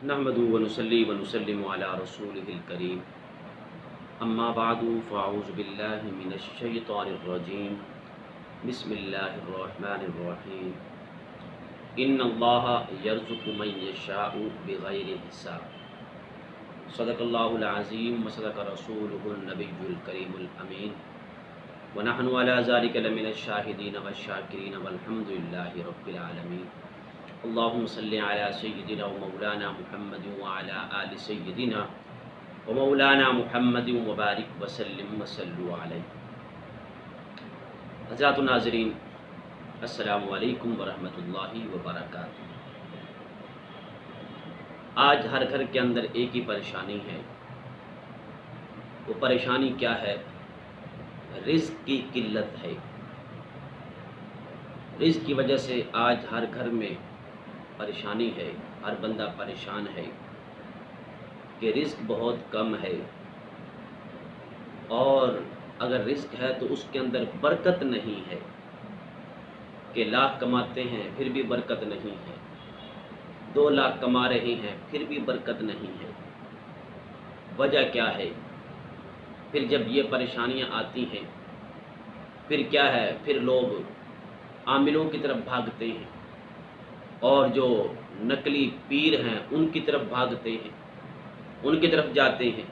نحمدہ ونصلی ونسلم علی رسولہ الکریم اما بعد فاعوذ باللہ من الشیطان الرجیم بسم اللہ الرحمن الرحیم ان اللہ یرزق من یشاء بغیر حساب صدق اللہ العظیم وصدق رسولہ النبی الکریم الامین ونحن علی ذلک لمن الشاہدین والشاکرین والحمد للہ رب العالمین اللہم صلی علی سیدنا و مولانا محمد وعلی آل سیدنا و مولانا محمد وبارک وسلم وصلو علیہ۔ حضرات ناظرین، السلام علیکم ورحمۃ اللہ وبرکاتہ۔ آج ہر گھر کے اندر ایک ہی پریشانی ہے۔ وہ پریشانی کیا ہے؟ رزق کی قلت ہے۔ رزق کی وجہ سے آج ہر گھر میں پریشانی ہے، ہر بندہ پریشان ہے کہ رزق بہت کم ہے، اور اگر رزق ہے تو اس کے اندر برکت نہیں ہے، کہ لاکھ کماتے ہیں پھر بھی برکت نہیں ہے، 2 لاکھ کما رہے ہیں پھر بھی برکت نہیں ہے۔ وجہ کیا ہے؟ پھر جب یہ پریشانیاں آتی ہیں پھر کیا ہے؟ پھر لوگ عاملوں کی طرف بھاگتے ہیں، اور جو نقلی پیر ہیں ان کی طرف بھاگتے ہیں، ان کی طرف جاتے ہیں۔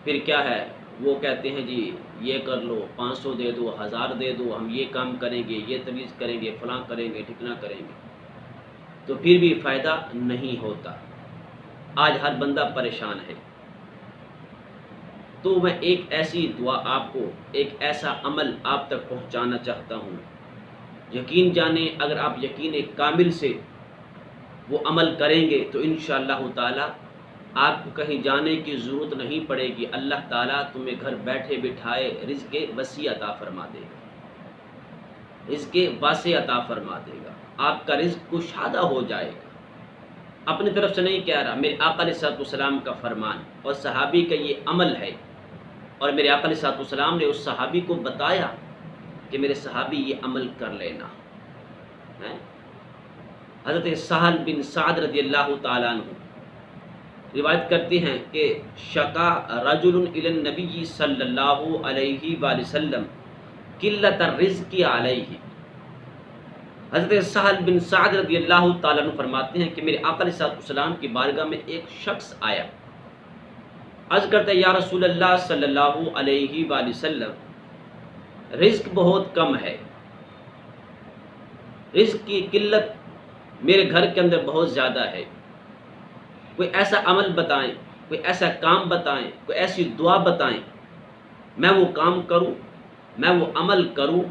پھر کیا ہے؟ وہ کہتے ہیں جی یہ کر لو، 500 دے دو، 1000 دے دو، ہم یہ کام کریں گے، یہ تجویز کریں گے، فلاں کریں گے، ٹھکنا کریں گے، تو پھر بھی فائدہ نہیں ہوتا۔ آج ہر بندہ پریشان ہے۔ تو میں ایک ایسی دعا آپ کو، ایک ایسا عمل آپ تک پہنچانا چاہتا ہوں۔ یقین جانیں، اگر آپ یقین کامل سے وہ عمل کریں گے تو انشاءاللہ تعالی آپ کو کہیں جانے کی ضرورت نہیں پڑے گی۔ اللہ تعالیٰ تمہیں گھر بیٹھے بٹھائے رزق وسیع عطا فرما دے گا، رزق واسع عطا فرما دے گا، آپ کا رزق کشادہ ہو جائے گا۔ اپنی طرف سے نہیں کہہ رہا، میرے آقا علیہ السلام کا فرمان اور صحابی کا یہ عمل ہے، اور میرے آقا علیہ السلام نے اس صحابی کو بتایا کہ میرے صحابی یہ عمل کر لینا ہے۔ حضرت سہل بن سعد رضی اللہ تعالیٰ عنہ روایت کرتے ہیں کہ شکا رجل الی النبی صلی اللہ علیہ وآلہ وسلم قلت الرزق علیہ۔ حضرت سہل بن سعد رضی اللہ تعالیٰ عنہ فرماتے ہیں کہ میرے آقا علیہ السلام کی بارگاہ میں ایک شخص آیا، عرض کرتا ہے یا رسول اللہ صلی اللہ علیہ وآلہ وسلم، رزق بہت کم ہے، رزق کی قلت میرے گھر کے اندر بہت زیادہ ہے، کوئی ایسا عمل بتائیں، کوئی ایسا کام بتائیں، کوئی ایسی دعا بتائیں، میں وہ کام کروں، میں وہ عمل کروں،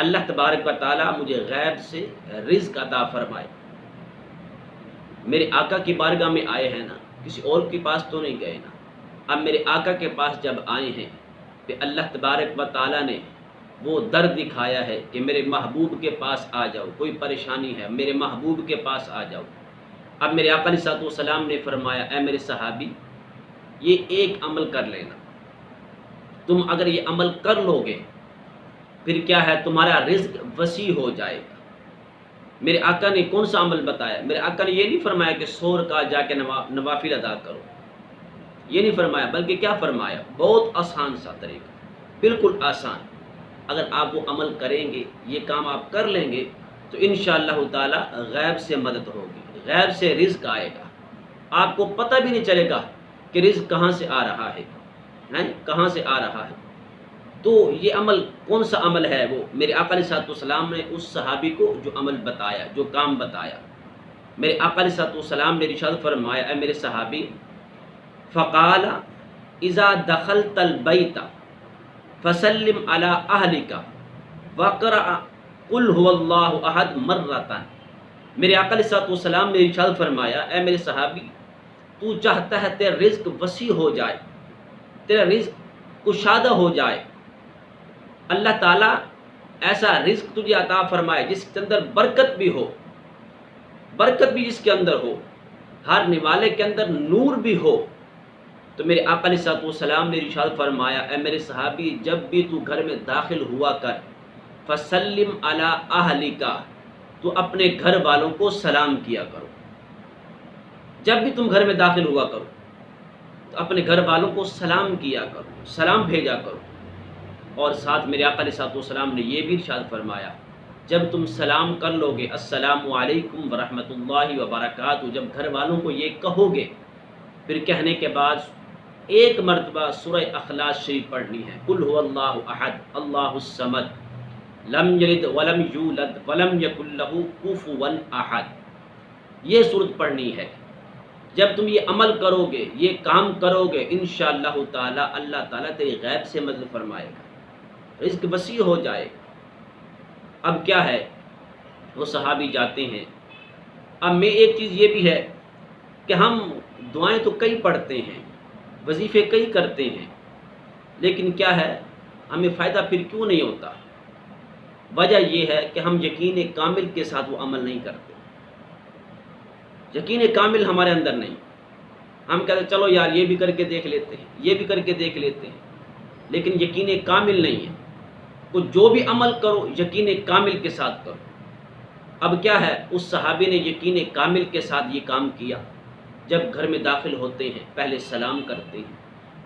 اللہ تبارک و تعالیٰ مجھے غیب سے رزق عطا فرمائے۔ میرے آقا کی بارگاہ میں آئے ہیں نا، کسی اور کے پاس تو نہیں گئے نا۔ اب میرے آقا کے پاس جب آئے ہیں کہ اللہ تبارک و تعالیٰ نے وہ در دکھایا ہے کہ میرے محبوب کے پاس آ جاؤ، کوئی پریشانی ہے میرے محبوب کے پاس آ جاؤ۔ اب میرے آقا علیہ السلام نے فرمایا اے میرے صحابی، یہ ایک عمل کر لینا، تم اگر یہ عمل کر لو گے پھر کیا ہے؟ تمہارا رزق وسیع ہو جائے گا۔ میرے آقا نے کون سا عمل بتایا؟ میرے آقا نے یہ نہیں فرمایا کہ 100 رکعت کا جا کے نوافل ادا کرو، یہ نہیں فرمایا، بلکہ کیا فرمایا؟ بہت آسان سا طریقہ، بالکل آسان۔ اگر آپ وہ عمل کریں گے، یہ کام آپ کر لیں گے تو انشاءاللہ تعالی غیب سے مدد ہوگی، غیب سے رزق آئے گا، آپ کو پتہ بھی نہیں چلے گا کہ رزق کہاں سے آ رہا ہے، کہاں سے آ رہا ہے۔ تو یہ عمل کون سا عمل ہے؟ وہ میرے آقا علیہ السلام نے اس صحابی کو جو عمل بتایا، جو کام بتایا، میرے آقا علیہ السلام نے ارشاد فرمایا اے میرے صحابی، فقال اذا دخلت البیت فسلم علی اہلک وقرأ قل هو اللہ احد مرتان۔ میرے آقا علیہ السلام نے ارشاد فرمایا اے میرے صحابی، تو چاہتا ہے تیرا رزق وسیع ہو جائے، تیرا رزق کشادہ ہو جائے، اللہ تعالیٰ ایسا رزق تجھے عطا فرمائے جس کے اندر برکت بھی ہو، برکت بھی جس کے اندر ہو، ہر نوالے کے اندر نور بھی ہو۔ تو میرے آقا علیہ السلام نے ارشاد فرمایا اے میرے صحابی، جب بھی تو گھر میں داخل ہوا کر، فسلم علی اہلک، تو اپنے گھر والوں کو سلام کیا کرو۔ جب بھی تم گھر میں داخل ہوا کرو تو اپنے گھر والوں کو سلام کیا کرو، سلام بھیجا کرو۔ اور ساتھ میرے آقا علیہ الصلوۃ والسلام نے یہ بھی ارشاد فرمایا، جب تم سلام کر لو گے السلام علیکم ورحمۃ اللہ وبرکاتہ، جب گھر والوں کو یہ کہو گے، پھر کہنے کے بعد ایک مرتبہ سورہ اخلاص شریف پڑھنی ہے، قل هو اللہ احد اللہ الصمد لم یلد ولم یولد ولم یکن لہ کفوا احد، یہ سورت پڑھنی ہے۔ جب تم یہ عمل کرو گے، یہ کام کرو گے، انشاءاللہ تعالی اللہ تعالیٰ تیری غیب سے مدد فرمائے گا، رزق وسیع ہو جائے گا۔ اب کیا ہے، وہ صحابی جاتے ہیں۔ اب میں ایک چیز یہ بھی ہے کہ ہم دعائیں تو کئی پڑھتے ہیں، وظیفے کئی کرتے ہیں، لیکن کیا ہے، ہمیں فائدہ پھر کیوں نہیں ہوتا؟ وجہ یہ ہے کہ ہم یقین کامل کے ساتھ وہ عمل نہیں کرتے۔ یقین کامل ہمارے اندر نہیں، ہم کہتے ہیں چلو یار یہ بھی کر کے دیکھ لیتے ہیں، یہ بھی کر کے دیکھ لیتے ہیں، لیکن یقین کامل نہیں ہے۔ تو جو بھی عمل کرو یقین کامل کے ساتھ کرو۔ اب کیا ہے، اس صحابی نے یقین کامل کے ساتھ یہ کام کیا۔ جب گھر میں داخل ہوتے ہیں پہلے سلام کرتے ہیں،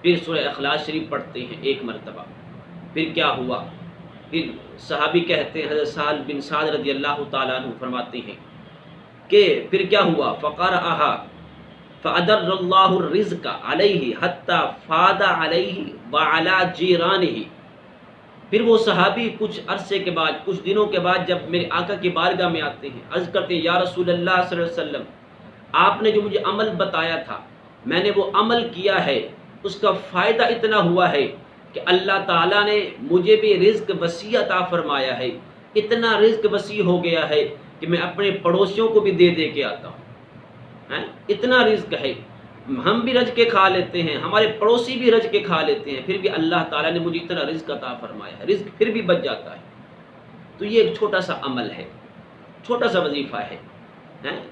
پھر سورہ اخلاص شریف پڑھتے ہیں ایک مرتبہ۔ پھر کیا ہوا، پھر صحابی کہتے ہیں، حضرت سہل بن سعد رضی اللہ تعالیٰ عنہ فرماتے ہیں کہ پھر کیا ہوا، فقرأہا فأدر اللہ الرزق علیہ حتی فاد علیہ وعلی جیرانہ۔ پھر وہ صحابی کچھ عرصے کے بعد، کچھ دنوں کے بعد جب میرے آقا کی بارگاہ میں آتے ہیں، عرض کرتے ہیں یا رسول اللہ صلی اللہ علیہ وسلم، آپ نے جو مجھے عمل بتایا تھا میں نے وہ عمل کیا ہے، اس کا فائدہ اتنا ہوا ہے کہ اللہ تعالیٰ نے مجھے بھی رزق وسیع عطا فرمایا ہے، اتنا رزق وسیع ہو گیا ہے کہ میں اپنے پڑوسیوں کو بھی دے دے کے آتا ہوں۔ اتنا رزق ہے، ہم بھی رج کے کھا لیتے ہیں، ہمارے پڑوسی بھی رج کے کھا لیتے ہیں، پھر بھی اللہ تعالیٰ نے مجھے اتنا رزق عطا فرمایا ہے، رزق پھر بھی بچ جاتا ہے۔ تو یہ ایک چھوٹا سا عمل ہے، چھوٹا سا وظیفہ ہے،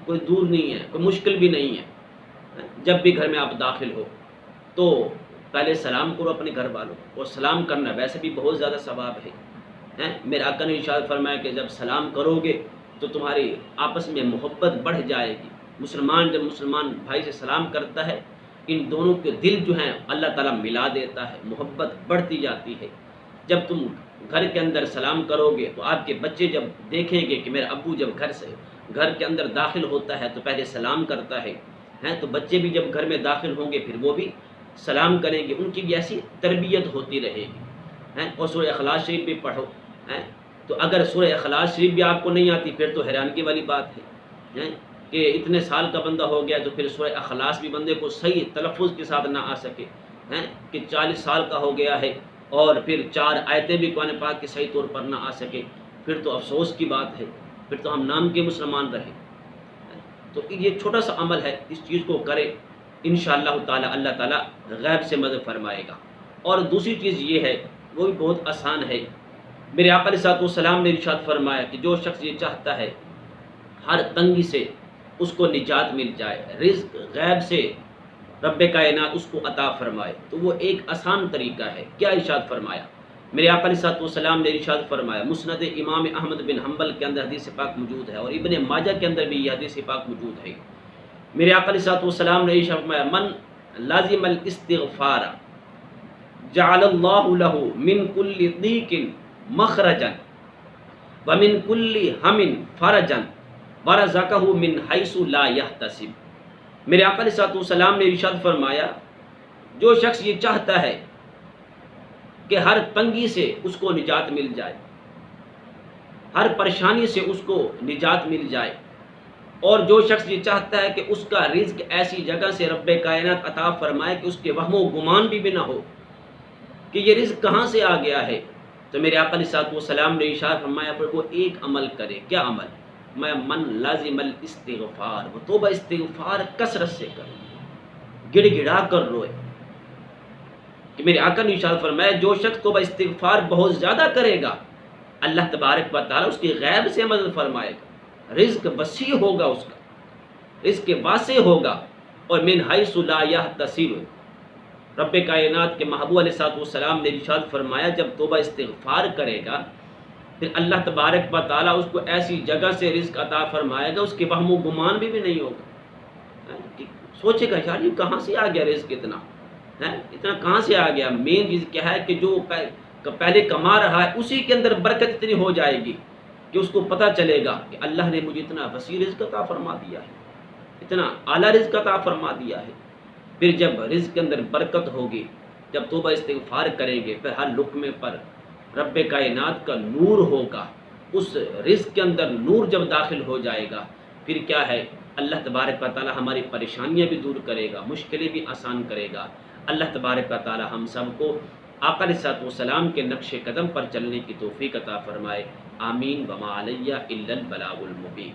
کوئی دور نہیں ہے، کوئی مشکل بھی نہیں ہے۔ جب بھی گھر میں آپ داخل ہو تو پہلے سلام کرو اپنے گھر والوں کو، اور سلام کرنا ویسے بھی بہت زیادہ ثواب ہے۔ میرے آقا نے ارشاد فرمایا کہ جب سلام کرو گے تو تمہاری آپس میں محبت بڑھ جائے گی۔ مسلمان جب مسلمان بھائی سے سلام کرتا ہے، ان دونوں کے دل جو ہیں اللہ تعالیٰ ملا دیتا ہے، محبت بڑھتی جاتی ہے۔ جب تم گھر کے اندر سلام کرو گے تو آپ کے بچے جب دیکھیں گے کہ میرا ابو جب گھر کے اندر داخل ہوتا ہے تو پہلے سلام کرتا ہے، تو بچے بھی جب گھر میں داخل ہوں گے پھر وہ بھی سلام کریں گے، ان کی بھی ایسی تربیت ہوتی رہے گی۔ اور سورہ اخلاص شریف بھی پڑھو، تو اگر سورہ اخلاص شریف بھی آپ کو نہیں آتی پھر تو حیرانگی والی بات ہے کہ اتنے سال کا بندہ ہو گیا تو پھر سورہ اخلاص بھی بندے کو صحیح تلفظ کے ساتھ نہ آ سکے، کہ 40 سال کا ہو گیا ہے اور پھر 4 آیتیں بھی قرآن پاک کے صحیح طور پر نہ آ سکے، پھر تو افسوس کی بات ہے، پھر تو ہم نام کے مسلمان رہے۔ تو یہ چھوٹا سا عمل ہے، اس چیز کو کرے، انشاءاللہ تعالی اللہ تعالیٰ غیب سے مدد فرمائے گا۔ اور دوسری چیز یہ ہے، وہ بھی بہت آسان ہے۔ میرے آقا علیہ الصلوۃ والسلام نے ارشاد فرمایا کہ جو شخص یہ چاہتا ہے ہر تنگی سے اس کو نجات مل جائے، رزق غیب سے رب کائنات اس کو عطا فرمائے، تو وہ ایک آسان طریقہ ہے۔ کیا ارشاد فرمایا؟ میرے آقا علیہ الصلوۃ والسلام نے ارشاد فرمایا، مسند امام احمد بن حنبل کے اندر حدیث پاک موجود ہے، اور ابن ماجہ کے اندر بھی یہ حدیث پاک موجود ہے۔ میرے آقا علیہ الصلوۃ والسلام نے ارشاد فرمایا، من لازم الاستغفار جعل اللہ لہ من کل ضیق مخرجا ومن کل ہم فرجا ورزقہ من حیث لا یحتسب۔ میرے آقا علیہ الصلوۃ والسلام نے ارشاد فرمایا، جو شخص یہ چاہتا ہے کہ ہر تنگی سے اس کو نجات مل جائے، ہر پریشانی سے اس کو نجات مل جائے، اور جو شخص یہ چاہتا ہے کہ اس کا رزق ایسی جگہ سے رب کائنات عطا فرمائے کہ اس کے وہم و گمان بھی نہ ہو کہ یہ رزق کہاں سے آ گیا ہے، تو میرے آقا علیہ الصلوۃ والسلام نے ارشاد فرمایا پر وہ ایک عمل کرے۔ کیا عمل؟ میں من لازم الاستغفار، وہ توبہ استغفار کثرت سے کرے، گڑ گڑا کر روئے۔ کہ میرے آقا نے ارشاد فرمایا، جو شخص توبہ استغفار بہت زیادہ کرے گا اللہ تبارک و تعالیٰ اس کی غیب سے مدد فرمائے گا، رزق وسیع ہوگا، اس کا رزق واسع ہوگا، اور من حیث لا یحتسب۔ رب کائنات کے محبوب علیہ الصلوۃ والسلام نے ارشاد فرمایا، جب توبہ استغفار کرے گا پھر اللہ تبارک و تعالیٰ اس کو ایسی جگہ سے رزق عطا فرمائے گا اس کے وہم و گمان بھی نہیں ہوگا. سوچے گا یار یہ کہاں سے آ گیا رزق اتنا کہاں سے آ گیا. مین چیز کیا ہے کہ جو پہلے کما رہا ہے اسی کے اندر برکت اتنی ہو جائے گی کہ اس کو پتہ چلے گا کہ اللہ نے مجھے اتنا وسیع رزق عطا فرما دیا ہے, اتنا اعلیٰ رزق عطا فرما دیا ہے. پھر جب رزق کے اندر برکت ہوگی, جب توبہ استغفار کریں گے, پھر ہر لقمے پر رب کائنات کا نور ہوگا. اس رزق کے اندر نور جب داخل ہو جائے گا پھر کیا ہے, اللہ تبارک و تعالی ہماری پریشانیاں بھی دور کرے گا, مشکلیں بھی آسان کرے گا. اللہ تبارک و تعالی ہم سب کو آقا علیہ الصلوۃ والسلام کے نقش قدم پر چلنے کی توفیق عطا فرمائے. آمین. وما علیہ الا البلاغ المبین.